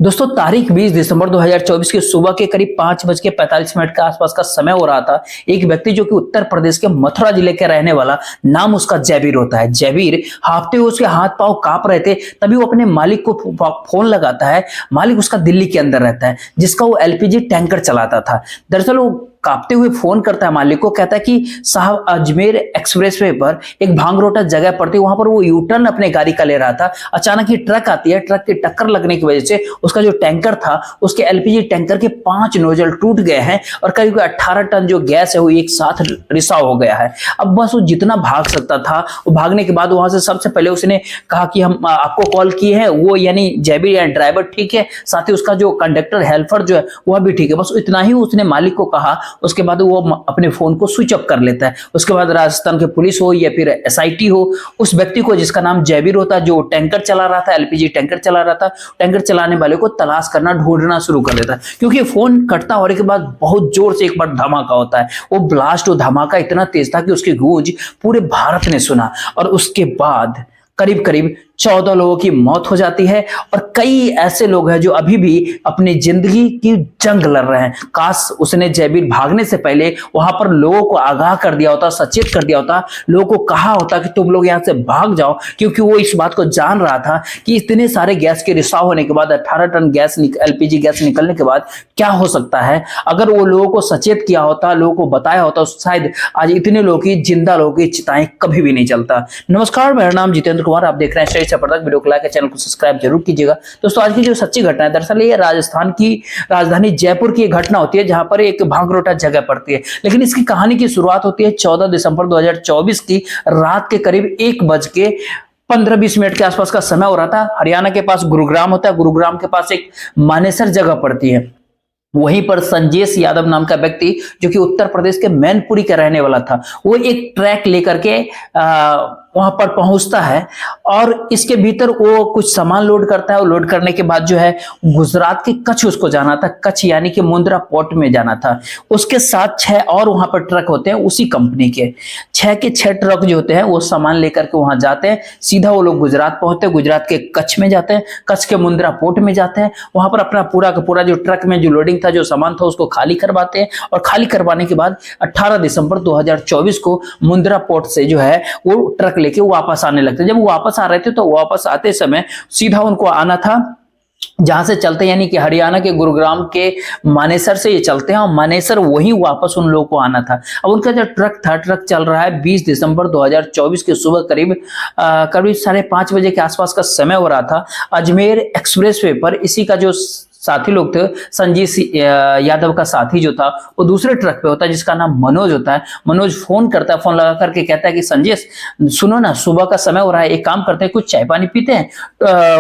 दोस्तों तारीख 20 दिसंबर 2024 की सुबह के करीब 5:45 के आसपास का समय हो रहा था। एक व्यक्ति जो कि उत्तर प्रदेश के मथुरा जिले के रहने वाला, नाम उसका जयवीर होता है। जयवीर हांफते हुए उसके हाथ पांव कांप रहे थे, तभी वो अपने मालिक को फोन लगाता है। मालिक उसका दिल्ली के अंदर रहता है, जिसका वो एलपीजी टैंकर चलाता था। दरअसल वो कांपते हुए फोन करता है मालिक को, कहता है कि साहब अजमेर एक्सप्रेसवे पर एक भांगरोटा जगह पड़ती है, वहां पर वो यू टर्न अपने गाड़ी का ले रहा था। अचानक ही ट्रक आती है, ट्रक की टक्कर लगने की वजह से उसका जो टैंकर था, उसके एलपीजी टैंकर के 5 नोजल टूट गए हैं और करीब 18 टन जो गैस है वो एक साथ रिसाव हो गया है। अब बस वो जितना भाग सकता था, वो भागने के बाद वहां से सबसे पहले उसने कहा कि हम आपको कॉल किए हैं, वो यानी जयवीर या ड्राइवर ठीक है, साथ ही उसका जो कंडक्टर हेल्पर जो है वह भी ठीक है। बस इतना ही उसने मालिक को कहा। उसके बाद वो अपने फोन को स्विच ऑफ कर लेता है। उसके बाद राजस्थान की पुलिस हो या फिर एसआईटी हो, उस व्यक्ति को जिसका नाम जयवीर होता है, जो टैंकर चला रहा था, एलपीजी टैंकर चला रहा था, टैंकर चलाने वाले को तलाश करना, ढूंढना शुरू कर देता है। क्योंकि फोन कटता होने के बाद बहुत जोर से एक बार धमाका होता है। वो ब्लास्ट, वो धमाका इतना तेज था कि उसकी गूंज पूरे भारत ने सुना। और उसके बाद करीब करीब 14 लोगों की मौत हो जाती है और कई ऐसे लोग हैं जो अभी भी अपनी जिंदगी की जंग लड़ रहे हैं। काश उसने जयवीर भागने से पहले वहां पर लोगों को आगाह कर दिया होता, सचेत कर दिया होता, लोगों को कहा होता कि तुम लोग यहां से भाग जाओ। क्योंकि वो इस बात को जान रहा था कि इतने सारे गैस के रिसाव होने के बाद, 18 टन गैस एलपीजी गैस निकलने के बाद क्या हो सकता है। अगर वो लोगों को सचेत किया होता, लोगों को बताया होता, शायद आज इतने लोगों की, जिंदा लोगों की चिताएं कभी भी नहीं चलता। नमस्कार, मेरा नाम जितेंद्र कुमार, आप देख रहे हैं वीडियो को लाइक, चैनल को सब्सक्राइब जरूर कीजिएगा। दोस्तों आज की जो सच्ची घटना है, दरअसल ये राजस्थान की राजधानी जयपुर की एक घटना होती है, जहां पर एक भांगरोटा जगह पड़ती है। लेकिन इसकी कहानी की शुरुआत होती है 14 दिसंबर 2024 की रात के करीब 1:15-20 के आसपास का समय हो रहा था। हरियाणा के पास गुरुग्राम होता है, गुरुग्राम के पास एक मानेसर जगह पड़ती है। वहीं पर संजेश यादव नाम का व्यक्ति, जो कि उत्तर प्रदेश के मैनपुरी का रहने वाला था, वो एक ट्रैक लेकर के वहां पर पहुंचता है और इसके भीतर वो कुछ सामान लोड करता है। और लोड करने के बाद जो है गुजरात के कच्छ उसको जाना था, कच्छ यानी कि मुंद्रा पोर्ट में जाना था। उसके साथ 6 और वहां पर ट्रक होते हैं उसी कंपनी के। 6 के 6 ट्रक जो होते हैं वो सामान लेकर के वहां जाते हैं। सीधा वो लोग गुजरात पहुंचते हैं, गुजरात के कच्छ में जाते हैं, कच्छ के मुंद्रा पोर्ट में जाते हैं। वहां पर अपना पूरा का पूरा जो ट्रक में जो लोडिंग था, जो सामान था, उसको खाली करवाते हैं। और खाली करवाने के बाद 18 दिसंबर 2024 को मुंद्रा पोर्ट से जो है वो ट्रक लेके वापस आने लगते हैं। जब वो वापस आ रहे थे तो वापस आते समय सीधा उनको आना था जहां से चलते, यानी कि हरियाणा के गुरुग्राम के मानेसर से ये चलते हैं और मानेसर वहीं वापस उन लोगों को आना था। अब उनका जो ट्रक था, ट्रक चल रहा है 20 दिसंबर 2024 के सुबह करीब 5:30 बजे के आसपास का समय हो रहा था। अजमेर एक्सप्रेसवे पर इसी का जो साथी लोग थे, संजीव यादव का साथी जो था, वो दूसरे ट्रक पे होता है, जिसका नाम मनोज होता है। मनोज फोन करता है, फोन लगा करके कहता है कि संजय सुनो ना, सुबह का समय हो रहा है, एक काम करते हैं, कुछ चाय पानी पीते हैं,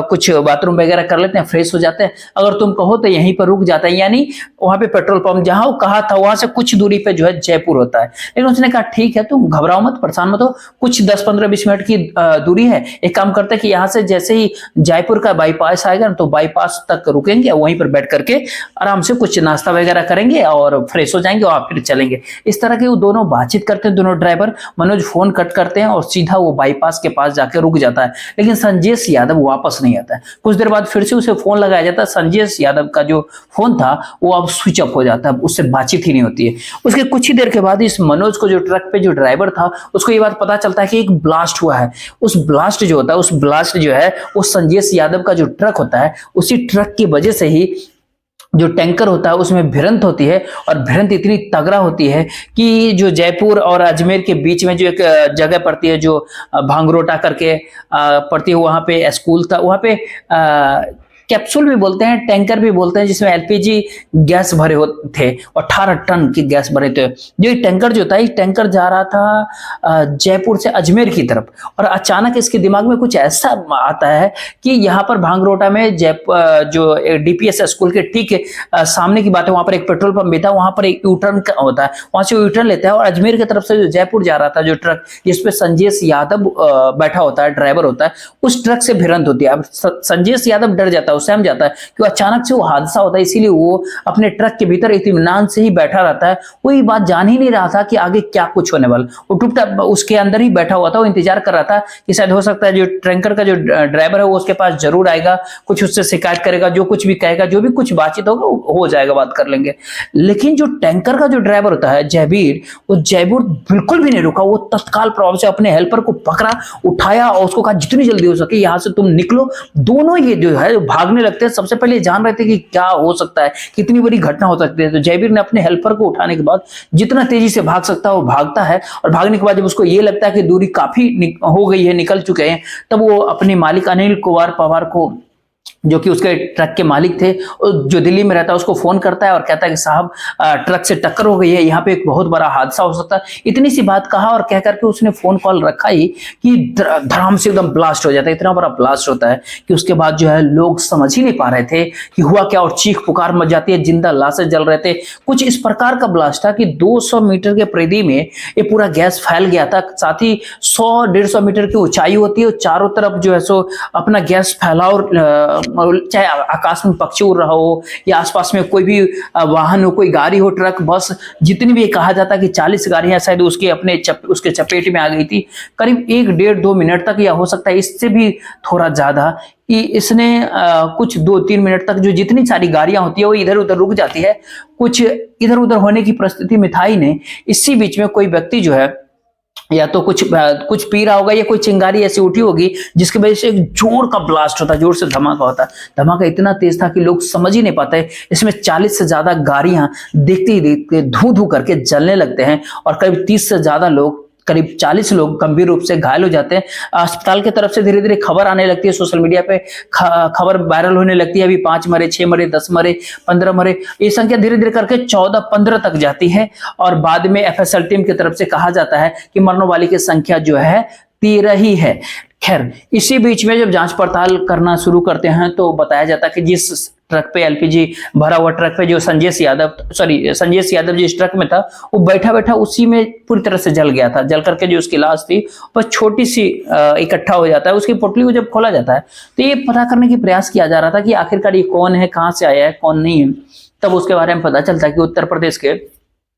कुछ बाथरूम वगैरह कर लेते हैं, फ्रेश हो जाते हैं, अगर तुम कहो तो यहीं पर रुक जाते हैं। यानी वहां पे पेट्रोल पंप जहां वो कहा था वहां से कुछ दूरी पे जो है जयपुर होता है। लेकिन उसने कहा ठीक है, तुम घबराओ मत, परेशान मत हो, कुछ 10-15-20 मिनट की दूरी है, एक काम करते हैं कि यहाँ से जैसे ही जयपुर का बाईपास आएगा ना, तो बाईपास तक रुकेंगे, वहीं पर बैठ करके आराम से कुछ नाश्ता वगैरह करेंगे और फ्रेश हो जाएंगे और फिर चलेंगे। इस तरह के वो दोनों बातचीत करते हैं, दोनों ड्राइवर। मनोज फोन कट करते हैं और सीधा वो बाईपास के पास जाकर रुक जाता है। लेकिन संजेश यादव वापस नहीं आता है। कुछ देर बाद फिर से उसे फोन लगाया जाता है। संजेश यादव का जो फोन था वो अब स्विच ऑफ हो जाता है, उससे बातचीत ही नहीं होती है। उसके कुछ ही देर के बाद इस मनोज को, जो ट्रक पे जो ड्राइवर था, उसको ये बात पता चलता है कि एक ब्लास्ट हुआ है। उस ब्लास्ट जो होता है, उस ब्लास्ट जो है वो संजेश यादव का जो ट्रक होता है, उसी ट्रक की वजह से ही जो टैंकर होता है उसमें भिड़ंत होती है। और भिड़ंत इतनी तगड़ा होती है कि जो जयपुर और अजमेर के बीच में जो एक जगह पड़ती है, जो भांगरोटा करके पड़ती है, वहां पे स्कूल था, वहां पे कैप्सूल भी बोलते हैं, टैंकर भी बोलते हैं, जिसमें एलपीजी गैस भरे थे, 18 टन की गैस भरे थे। जो ये टैंकर जो था, ये टैंकर जा रहा था जयपुर से अजमेर की तरफ। और अचानक इसके दिमाग में कुछ ऐसा आता है कि यहाँ पर भांगरोटा में जो डीपीएस स्कूल के ठीक सामने की बात है, वहां पर एक पेट्रोल पंप भी था, वहां पर एक यूटर्न होता है, वहां से यूटर्न लेता है और अजमेर की तरफ से जो जयपुर जा रहा था जो ट्रक, जिसपे संजेश यादव बैठा होता है, ड्राइवर होता है, उस ट्रक से भिड़ंत होती है। अब संजेश यादव डर जाता है वो सहम जाता है कि अचानक से वो हादसा होता है, इसीलिए वो अपने ट्रक के भीतर इत्मीनान से ही बैठा रहता है। वो ये बात जान ही नहीं रहा था कि आगे क्या कुछ होने वाला। वो टुकटा उसके अंदर ही बैठा हुआ था, वो इंतजार कर रहा था कि शायद हो सकता है जो टैंकर का जो ड्राइवर है वो उसके पास जरूर आएगा, कुछ उससे शिकायत करेगा, जो कुछ भी कहेगा, जो भी कुछ बातचीत होगा हो जाएगा, बात कर लेंगे। लेकिन जो टैंकर का जो ड्राइवर होता है जयवीर, वो जयवीर बिल्कुल भी नहीं रुका। वो तत्काल प्रभाव से अपने हेल्पर को पकड़ा, उठाया और उसको कहा जितनी जल्दी हो सके यहां से तुम निकलो। दोनों ये जो है भागने लगते हैं। सबसे पहले जान रहे थे कि क्या हो सकता है, कितनी बड़ी घटना हो सकती है। तो जयवीर ने अपने हेल्पर को उठाने के बाद जितना तेजी से भाग सकता है वो भागता है, और भागने के बाद जब उसको ये लगता है कि दूरी काफी हो गई है, निकल चुके हैं, तब वो अपने मालिक अनिल कुमार पवार को, जो कि उसके ट्रक के मालिक थे, जो दिल्ली में रहता है, उसको फोन करता है और कहता है कि साहब ट्रक से टक्कर हो गई है, यहाँ पे एक बहुत बड़ा हादसा हो सकता है। इतनी सी बात कहा और कह करके उसने फोन कॉल रखा ही कि धड़ाम से एकदम ब्लास्ट हो जाता है। इतना बड़ा ब्लास्ट होता है कि उसके बाद जो है लोग समझ ही नहीं पा रहे थे कि हुआ क्या, और चीख पुकार मच जाती है, जिंदा लाशें जल रहे थे। कुछ इस प्रकार का ब्लास्ट था कि 200 मीटर के परिधि में ये पूरा गैस फैल गया था। साथ ही 100-150 मीटर की ऊंचाई होती है और चारों तरफ जो है सो अपना गैस फैलाव, चाहे आकाश में पक्षी उड़ रहा हो या आसपास में कोई भी वाहन हो, कोई गाड़ी हो, ट्रक, बस, जितनी भी, कहा जाता कि 40 गाड़ियां शायद उसके चपेट में आ गई थी। करीब 1-1.5-2 मिनट तक, या हो सकता है इससे भी थोड़ा ज्यादा, इसने कुछ 2-3 मिनट तक जो जितनी सारी गाड़ियां होती है वो इधर उधर रुक जाती है। कुछ इधर उधर होने की परिस्थिति में था ही नहीं। इसी बीच में कोई व्यक्ति जो है या तो कुछ पी रहा होगा या कोई चिंगारी ऐसी उठी होगी जिसकी वजह से एक जोर का ब्लास्ट होता है, जोर से धमाका होता है। धमाका इतना तेज था कि लोग समझ ही नहीं पाते। इसमें 40 से ज्यादा गाड़ियां देखते ही देखते धू धू करके जलने लगते हैं और करीब 30 से ज्यादा लोग, करीब 40 लोग गंभीर रूप से घायल हो जाते हैं। अस्पताल की तरफ से धीरे धीरे खबर आने लगती है, सोशल मीडिया पे खबर वायरल होने लगती है। अभी 5 मरे, 6 मरे, 10 मरे, 15 मरे, ये संख्या धीरे धीरे करके 14-15 तक जाती है। और बाद में एफएसएल टीम की तरफ से कहा जाता है कि मरने वाली की संख्या जो है 13 ही है। खैर, इसी बीच में जब जांच पड़ताल करना शुरू करते हैं तो बताया जाता है कि जिस ट्रक पे एलपीजी भरा हुआ ट्रक पे जो संजय यादव जिस ट्रक में था, वो बैठा बैठा उसी में पूरी तरह से जल गया था। जल करके जो उसकी लाश थी बस छोटी सी इकट्ठा हो जाता है। उसकी पोटली को जब खोला जाता है तो ये पता करने की प्रयास किया जा रहा था कि आखिरकार ये कौन है, कहाँ से आया है, कौन नहीं है। तब उसके बारे में पता चलता है कि उत्तर प्रदेश के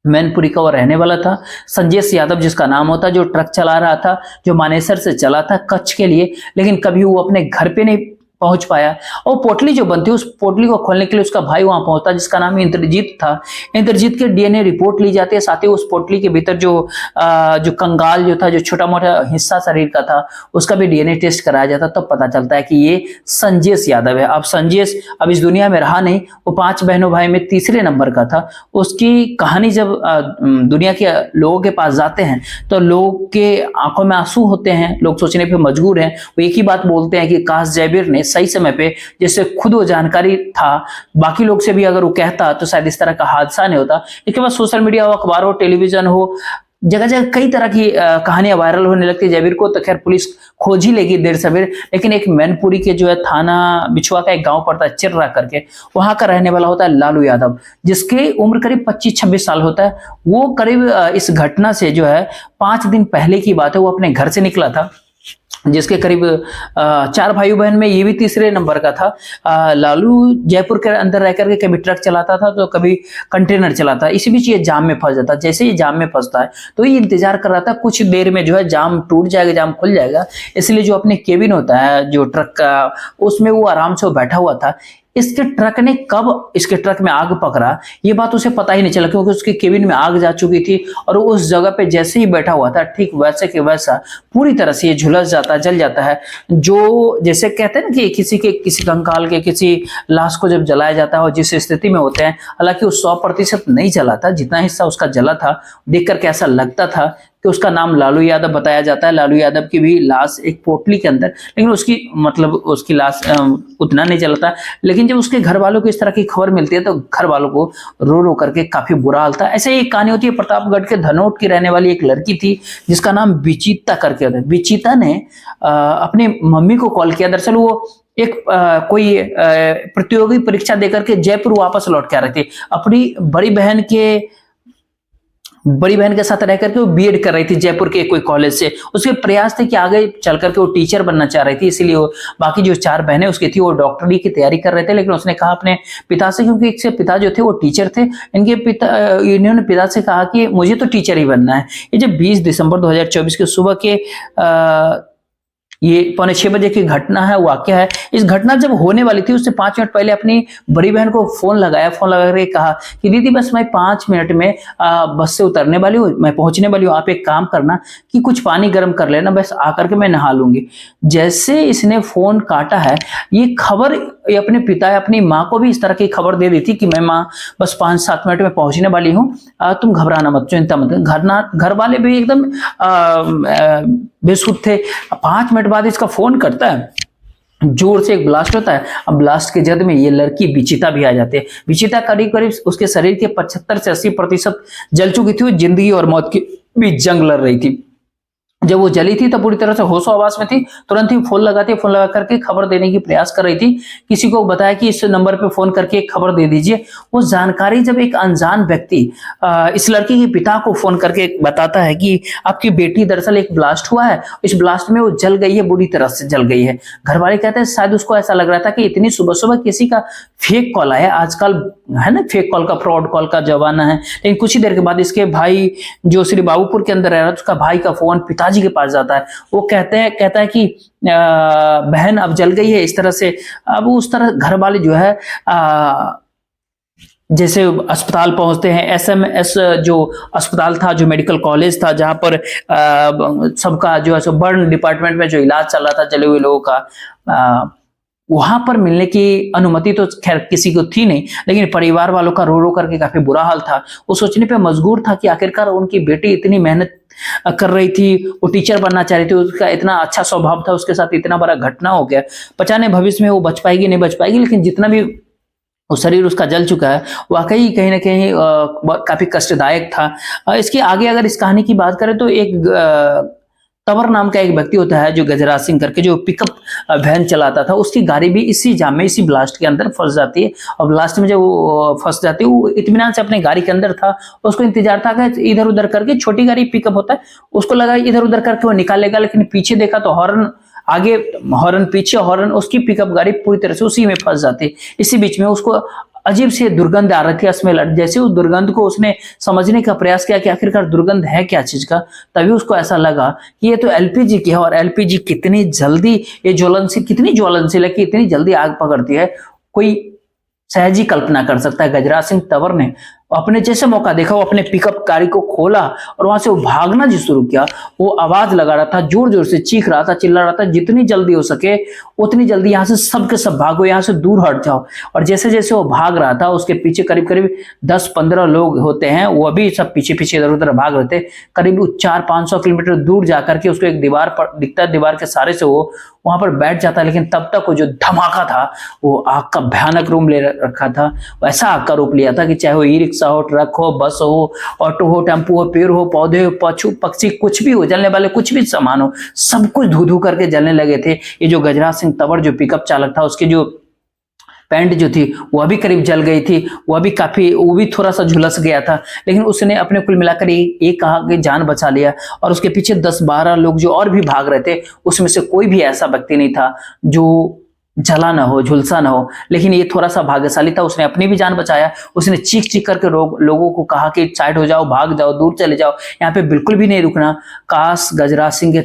मैनपुरी का वो रहने वाला था, संजय यादव जिसका नाम होता, जो ट्रक चला रहा था, जो मानेसर से चला था कच्छ के लिए, लेकिन कभी वो अपने घर पे नहीं पहुंच पाया। और पोटली जो बनती है, उस पोटली को खोलने के लिए उसका भाई वहां पहुंचता, जिसका नाम इंद्रजीत था। इंद्रजीत के डीएनए रिपोर्ट ली जाती है। साथ ही उस पोटली के भीतर जो कंगाल जो था, जो छोटा मोटा हिस्सा शरीर का था, उसका भी डीएनए टेस्ट कराया जाता। तब पता चलता है कि ये संजय यादव है। अब संजय अब इस दुनिया में रहा नहीं, वो 5 बहनों भाई में तीसरे नंबर का था। उसकी कहानी जब दुनिया के लोगों के पास जाते हैं तो लोग के आंखों में आंसू होते हैं, लोग सोचने पे मजबूर हैं। वो एक ही बात बोलते हैं कि काश जयवीर ने सही समय पे, जैसे खुद वो जानकारी था, बाकी लोग से भी अगर वो कहता तो शायद इस तरह का हादसा नहीं होता। इसके बाद सोशल मीडिया हो, अखबार हो, टेलीविजन हो, जगह जगह कई तरह की कहानियां वायरल होने लगती। जयवीर को तो खैर पुलिस खोज ही लेगी देर सवेर, लेकिन एक मैनपुरी के जो है थाना बिछुआ का एक गांव पड़ता है चिर्रा करके, वहां का रहने वाला होता है लालू यादव, जिसकी उम्र करीब 25-26 साल होता है। वो करीब इस घटना से जो है 5 दिन पहले की बात है, वो अपने घर से निकला था, जिसके करीब 4 भाई बहन में ये भी तीसरे नंबर का था। लालू जयपुर के अंदर रह करके कभी ट्रक चलाता था तो कभी कंटेनर चलाता। इसी बीच ये जाम में फंस जाता। जैसे ये जाम में फंसता है तो ये इंतजार कर रहा था कुछ देर में जो है जाम टूट जाएगा, जाम खुल जाएगा। इसलिए जो अपने केबिन होता है जो ट्रक का, उसमें वो आराम से बैठा हुआ था। इसके ट्रक ने कब इसके ट्रक में आग पकड़ा ये बात उसे पता ही नहीं चला, क्योंकि उसके केबिन में आग जा चुकी थी और उस जगह पे जैसे ही बैठा हुआ था ठीक वैसे के वैसा पूरी तरह से ये झुलस जाता है, जल जाता है। जो जैसे कहते हैं ना कि किसी कंकाल के, किसी लाश को जब जलाया जाता है और जिस स्थिति में होते हैं, हालांकि वो 100% नहीं जला था, जितना हिस्सा उसका जला था देख करके ऐसा लगता था कि उसका नाम लालू यादव बताया जाता है। लालू यादव की भी लाश एक पोटली के अंदर, लेकिन उसकी लाश उतना नहीं जलता। लेकिन जब उसके घर वालों को इस तरह की खबर मिलती है तो घर वालों को रो रो करके काफी बुरा हाल था। ऐसे एक कहानी होती है, प्रतापगढ़ के धनोट की रहने वाली एक लड़की थी जिसका नाम विचिता करके होता है। विचिता ने अपनी मम्मी को कॉल किया। दरअसल वो एक कोई प्रतियोगी परीक्षा देकर के जयपुर वापस लौट के आ रही थी। अपनी बड़ी बहन के बड़ी बहन के साथ रह करके वो बीएड कर रही थी जयपुर के कोई कॉलेज से। उसके प्रयास थे कि आगे चल करके वो टीचर बनना चाह रही थी, इसीलिए वो बाकी जो 4 बहनें उसकी थी वो डॉक्टरी की तैयारी कर रहे थे। लेकिन उसने कहा अपने पिता से, क्योंकि इसके पिता जो थे वो टीचर थे, इन्होंने पिता से कहा कि मुझे तो टीचर ही बनना है। ये जब 20 दिसंबर 2024 की सुबह के ये 5:45 की घटना है, वाकया है। इस घटना जब होने वाली थी उससे 5 मिनट पहले अपनी बड़ी बहन को फोन लगाया, फोन लगा करके कहा कि दीदी बस मैं 5 मिनट में बस से उतरने वाली हूँ, मैं पहुंचने वाली हूँ, आप एक काम करना कि कुछ पानी गर्म कर लेना, बस आकर के मैं नहा लूंगी। जैसे इसने फोन काटा है, ये खबर ये अपने पिता या अपनी माँ को भी इस तरह की खबर दे दी थी कि मैं माँ बस 5-7 मिनट में पहुंचने वाली हूँ, तुम घबराना मत, चिंता मत। घर वाले भी एकदम बेसुध थे। 5 मिनट बाद इसका फोन करता है, जोर से एक ब्लास्ट होता है। अब ब्लास्ट के जद में ये लड़की विचिता भी आ जाती है। विचिता करीब करीब उसके शरीर के 75 से 80% जल चुकी थी। वो जिंदगी और मौत की बीच जंग लड़ रही थी। जब वो जली थी तो पूरी तरह से होशो हवास में थी। तुरंत ही फोन लगाती, फोन लगा करके खबर देने की प्रयास कर रही थी। किसी को बताया कि इस नंबर पे फोन करके एक खबर दे दीजिए। वो जानकारी जब एक अनजान व्यक्ति इस लड़की के पिता को फोन करके बताता है कि आपकी बेटी दरअसल एक ब्लास्ट हुआ है, इस ब्लास्ट में वो जल गई है, बुरी तरह से जल गई है। घर वाले कहते हैं शायद उसको ऐसा लग रहा था कि इतनी सुबह सुबह किसी का फेक कॉल आया। आजकल है ना फेक कॉल का, फ्रॉड कॉल का जमाना है। लेकिन कुछ ही देर के बाद इसके भाई जो श्री बाबूपुर के अंदर रह रहा है, उसका भाई का फोन पिताजी के पास जाता है। वो कहता है कि बहन अब जल गई है, इस तरह से। अब उस तरह घर वाले जो है जैसे अस्पताल पहुंचते हैं। एसएमएस जो अस्पताल था, जो मेडिकल कॉलेज था, जहां पर सबका जो है बर्न डिपार्टमेंट में जो इलाज चल रहा था जले हुए लोगों का, वहां पर मिलने की अनुमति तो खैर किसी को थी नहीं। लेकिन परिवार वालों का रो रो करके काफी बुरा हाल था। वो सोचने पे मजबूर था कि आखिरकार उनकी बेटी इतनी मेहनत कर रही थी, वो टीचर बनना चाह रही थी, उसका इतना अच्छा स्वभाव था, उसके साथ इतना बड़ा घटना हो गया। पता नहीं भविष्य में वो बच पाएगी नहीं बच पाएगी। लेकिन जितना भी वो शरीर उसका जल चुका है, वाकई कहीं ना कहीं काफी कष्टदायक था। इसके आगे अगर इस कहानी की बात करें तो एक तंवर नाम का एक व्यक्ति होता है जो गजराज सिंह करके, जो पिकअप वैन चलाता था, उसकी गाड़ी भी इसी जाम में, इसी ब्लास्ट के अंदर फंस जाती है। और ब्लास्ट में जब वो फंस जाती है, वो इत्मीनान से अपने गाड़ी के अंदर था। उसको इंतजार था कि इधर उधर करके, छोटी गाड़ी पिकअप होता है, उसको लगा इधर उधर करके वो निकालेगा। लेकिन पीछे देखा तो हॉर्न आगे, हॉर्न पीछे, हॉर्न, उसकी पिकअप गाड़ी पूरी तरह से उसी में फंस जाती है। इसी बीच में उसको अजीब सी दुर्गंध आ रही थी, स्मेल। जैसे उस दुर्गंध को उसने समझने का प्रयास किया कि आखिरकार दुर्गंध है क्या चीज का, तभी उसको ऐसा लगा कि ये तो एलपीजी की है। और एलपीजी कितनी जल्दी ये ज्वलनशील, कितनी ज्वलनशील है कि इतनी जल्दी आग पकड़ती है, कोई सहज ही कल्पना कर सकता है। गजराज सिंह तंवर ने अपने जैसे मौका देखा, वो अपने पिकअप गाड़ी को खोला और वहां से वो भागना जो शुरू किया। वो आवाज लगा रहा था, जोर जोर से चीख रहा था, चिल्ला रहा था, जितनी जल्दी हो सके उतनी जल्दी यहाँ से सब के सब भागो, यहाँ से दूर हट जाओ। और जैसे जैसे वो भाग रहा था, उसके पीछे करीब करीब 10-15 लोग होते हैं, वो भी सब पीछे पीछे इधर उधर भाग रहे थे। करीब 400-500 किलोमीटर दूर जाकर के उसको एक दीवार पर दिखता है, दीवार के सहारे से वो वहां पर बैठ जाता है। लेकिन तब तक वो जो धमाका था, वो आग का भयानक रूप ले रखा था। वैसा आग का रूप लिया था कि चाहे वो ई रिक्शा हो, ट्रक हो, बस हो, ऑटो हो, टेम्पो हो, पेड़ हो, पौधे हो, पशु पक्षी, कुछ भी हो, जलने वाले कुछ भी सामान हो, सब कुछ धू धू करके जलने लगे थे। ये जो गजराज सिंह तंवर जो पिकअप चालक था, उसकी जो पैंट जो थी वह भी करीब जल गई थी, वो भी थोड़ा सा झुलस गया था। लेकिन उसने अपने कुल मिलाकर एक कहा कि जान बचा लिया। और उसके पीछे 10-12 लोग जो और भी भाग रहे थे, उसमें से कोई भी ऐसा व्यक्ति नहीं था जो जला ना हो, झुलसा ना हो। लेकिन ये थोड़ा सा भाग्यशाली था, उसने अपनी भी जान बचाया। उसने चीख चीख करके लोगों को कहा कि साइड हो जाओ, भाग जाओ, दूर चले जाओ, यहाँ पे बिल्कुल भी नहीं रुकना। काश गजराज सिंह के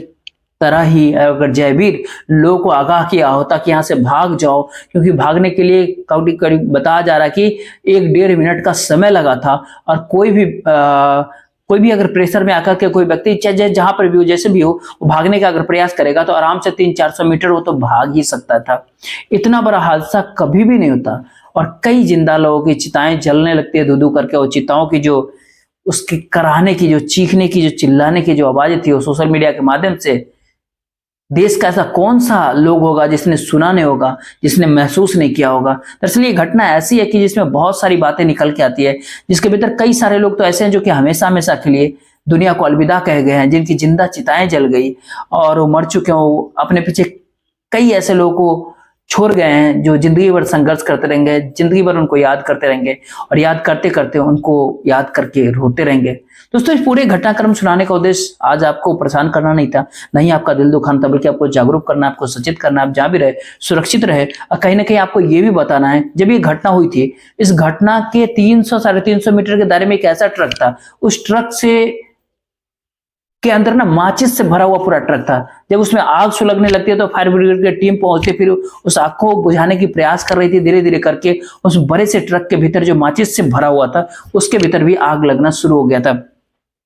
तरह ही अगर जयवीर लोगों को आगाह किया होता कि यहाँ से भाग जाओ, क्योंकि भागने के लिए करीब बताया जा रहा है कि 1-1.5 मिनट का समय लगा था। और कोई भी अगर प्रेशर में आकर के कोई व्यक्ति चाहे जहां पर भी हो, जैसे भी हो, वो भागने का अगर प्रयास करेगा तो आराम से 300-400 मीटर वो तो भाग ही सकता था। इतना बड़ा हादसा कभी भी नहीं होता। और कई जिंदा लोगों की चिताएं जलने लगती है धू-धू करके। वो चिताओं की जो उसकी कराहने की, जो चीखने की, जो चिल्लाने की जो आवाजें थी, वो सोशल मीडिया के माध्यम से देश का ऐसा कौन सा लोग होगा जिसने सुना नहीं होगा, जिसने महसूस नहीं किया होगा। दरअसल ये घटना ऐसी है कि जिसमें बहुत सारी बातें निकल के आती है, जिसके भीतर कई सारे लोग तो ऐसे हैं जो कि हमेशा हमेशा के लिए दुनिया को अलविदा कह गए हैं, जिनकी जिंदा चिताएं जल गई और वो मर चुके हैं। वो अपने पीछे कई ऐसे लोगों को छोड़ गए हैं, जो जिंदगी भर संघर्ष करते रहेंगे, जिंदगी भर उनको याद करते रहेंगे और याद करते करते उनको याद करके रोते रहेंगे। दोस्तों, इस पूरे घटनाक्रम सुनाने का उद्देश्य आज आपको परेशान करना नहीं था, नहीं आपका दिल दुखाना था, बल्कि आपको जागरूक करना, आपको सचेत करना, आप जहां भी रहे सुरक्षित रहे। और कहीं ना कहीं आपको ये भी बताना है, जब ये घटना हुई थी, इस घटना के 300 साढ़े 300 मीटर के दायरे में एक ऐसा ट्रक था, उस ट्रक से के अंदर ना माचिस से भरा हुआ पूरा ट्रक था। जब उसमें आग सुलगने लगती है तो फायर ब्रिगेड की टीम पहुंचती, फिर उस आग को बुझाने की प्रयास कर रही थी। धीरे धीरे करके उस बड़े से ट्रक के भीतर जो माचिस से भरा हुआ था, उसके भीतर भी आग लगना शुरू हो गया था।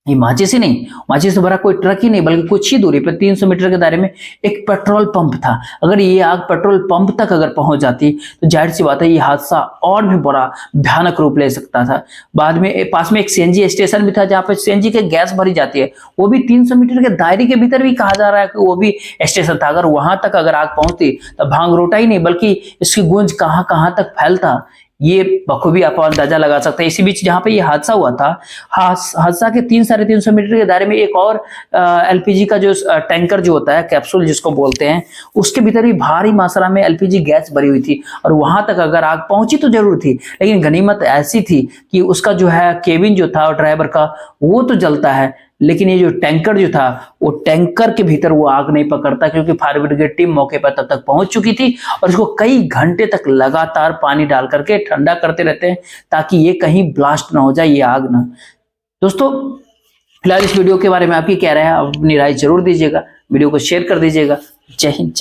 ये माचिस ही नहीं, माचिस से भरा कोई ट्रक ही नहीं, बल्कि कुछ ही दूरी पर 300 मीटर के दायरे में एक पेट्रोल पंप था। अगर ये आग पेट्रोल पंप तक अगर पहुंच जाती तो जाहिर सी बात है ये हादसा और भी बड़ा भयानक रूप ले सकता था। बाद में पास में एक सीएनजी स्टेशन भी था, जहां पर सीएनजी के गैस भरी जाती है, वो भी 300 मीटर के दायरे के भीतर भी कहा जा रहा है कि वो भी स्टेशन था। अगर वहां तक अगर आग पहुंचती तो भांग रोटा ही नहीं, बल्कि इसकी गूंज कहां कहां तक फैलता, ये बखूबी आप अंदाजा लगा सकते हैं। इसी बीच जहां पे ये हादसा हुआ था, हादसा के 300-350 मीटर के दायरे में एक और एलपीजी का जो टैंकर जो होता है, कैप्सूल जिसको बोलते हैं, उसके भीतर भी भारी मात्रा में एलपीजी गैस भरी हुई थी। और वहां तक अगर आग पहुंची तो जरूर थी, लेकिन गनीमत ऐसी थी कि उसका जो है केबिन जो था ड्राइवर का, वो तो जलता है, लेकिन ये जो टैंकर जो था, वो टैंकर के भीतर वो आग नहीं पकड़ता, क्योंकि फायर ब्रिगेड टीम मौके पर तब तक पहुंच चुकी थी और इसको कई घंटे तक लगातार पानी डाल करके ठंडा करते रहते हैं, ताकि ये कहीं ब्लास्ट ना हो जाए, ये आग ना। दोस्तों, फिलहाल इस वीडियो के बारे में आपकी क्या राय है, अपनी राय जरूर दीजिएगा, वीडियो को शेयर कर दीजिएगा। जय हिंद।